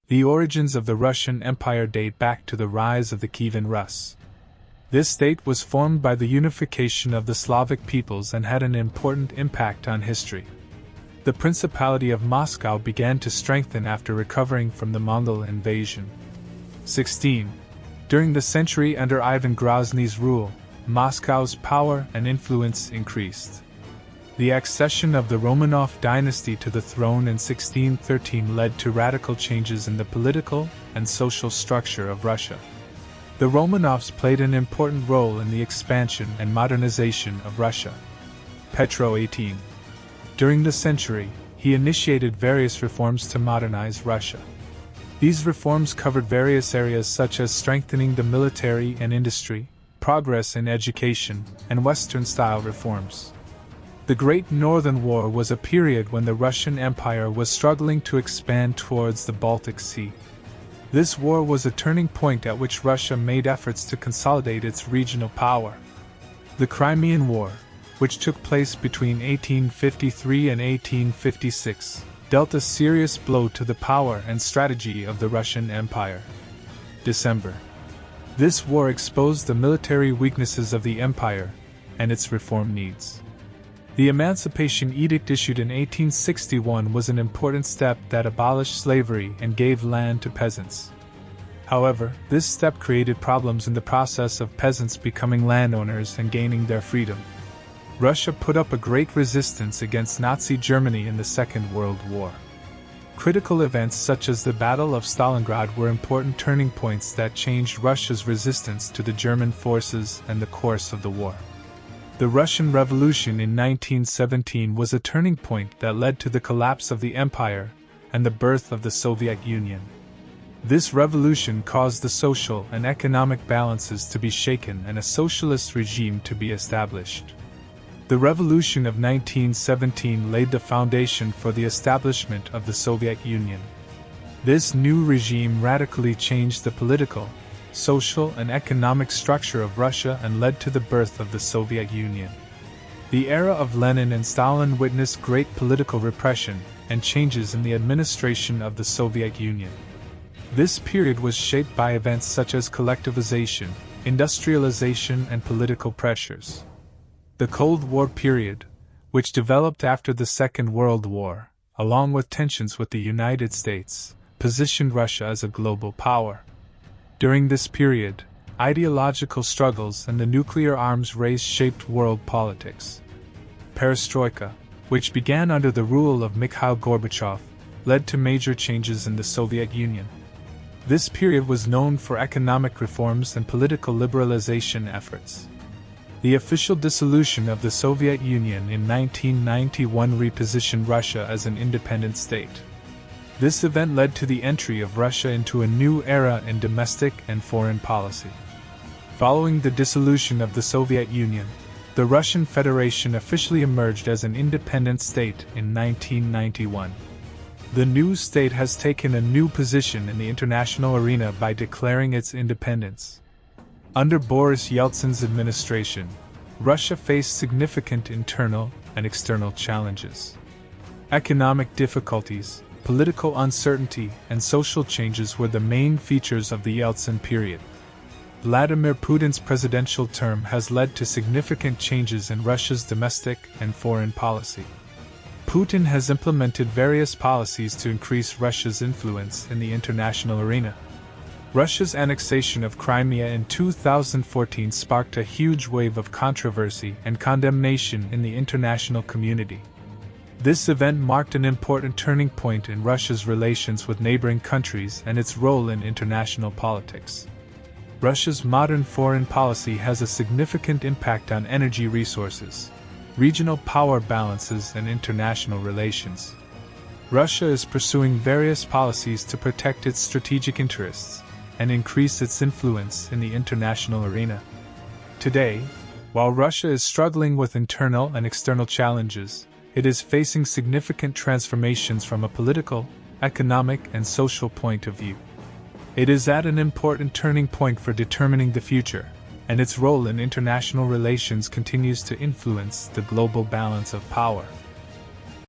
The origins of the Russian Empire date back to the rise of the Kievan Rus. This state was formed by the unification of the Slavic peoples and had an important impact on history. The Principality of Moscow began to strengthen after recovering from the Mongol invasion. 16. During the century under Ivan Grozny's rule, Moscow's power and influence increased. The accession of the Romanov dynasty to the throne in 1613 led to radical changes in the political and social structure of Russia. The Romanovs played an important role in the expansion and modernization of Russia. Petro 18. During the century, he initiated various reforms to modernize Russia. These reforms covered various areas such as strengthening the military and industry, progress in education, and Western-style reforms. The Great Northern War was a period when the Russian Empire was struggling to expand towards the Baltic Sea. This war was a turning point at which Russia made efforts to consolidate its regional power. The Crimean War, which took place between 1853 and 1856, dealt a serious blow to the power and strategy of the Russian Empire. December. This war exposed the military weaknesses of the empire and its reform needs. The Emancipation Edict issued in 1861 was an important step that abolished slavery and gave land to peasants. However, this step created problems in the process of peasants becoming landowners and gaining their freedom. Russia put up a great resistance against Nazi Germany in the Second World War. Critical events such as the Battle of Stalingrad were important turning points that changed Russia's resistance to the German forces and the course of the war. The Russian Revolution in 1917 was a turning point that led to the collapse of the empire and the birth of the Soviet Union. This revolution caused the social and economic balances to be shaken and a socialist regime to be established. The Revolution of 1917 laid the foundation for the establishment of the Soviet Union. This new regime radically changed the political, social, and economic structure of Russia and led to the birth of the Soviet Union. The era of Lenin and Stalin witnessed great political repression and changes in the administration of the Soviet Union. This period was shaped by events such as collectivization, industrialization, and political pressures. The Cold War period, which developed after the Second World War, along with tensions with the United States, positioned Russia as a global power. During this period, ideological struggles and the nuclear arms race shaped world politics. Perestroika, which began under the rule of Mikhail Gorbachev, led to major changes in the Soviet Union. This period was known for economic reforms and political liberalization efforts. The official dissolution of the Soviet Union in 1991 repositioned Russia as an independent state. This event led to the entry of Russia into a new era in domestic and foreign policy. Following the dissolution of the Soviet Union, the Russian Federation officially emerged as an independent state in 1991. The new state has taken a new position in the international arena by declaring its independence. Under Boris Yeltsin's administration, Russia faced significant internal and external challenges. Economic difficulties, political uncertainty, and social changes were the main features of the Yeltsin period. Vladimir Putin's presidential term has led to significant changes in Russia's domestic and foreign policy. Putin has implemented various policies to increase Russia's influence in the international arena. Russia's annexation of Crimea in 2014 sparked a huge wave of controversy and condemnation in the international community. This event marked an important turning point in Russia's relations with neighboring countries and its role in international politics. Russia's modern foreign policy has a significant impact on energy resources, regional power balances, and international relations. Russia is pursuing various policies to protect its strategic interests and increase its influence in the international arena. Today, while Russia is struggling with internal and external challenges, it is facing significant transformations from a political, economic, and social point of view. It is at an important turning point for determining the future, and its role in international relations continues to influence the global balance of power.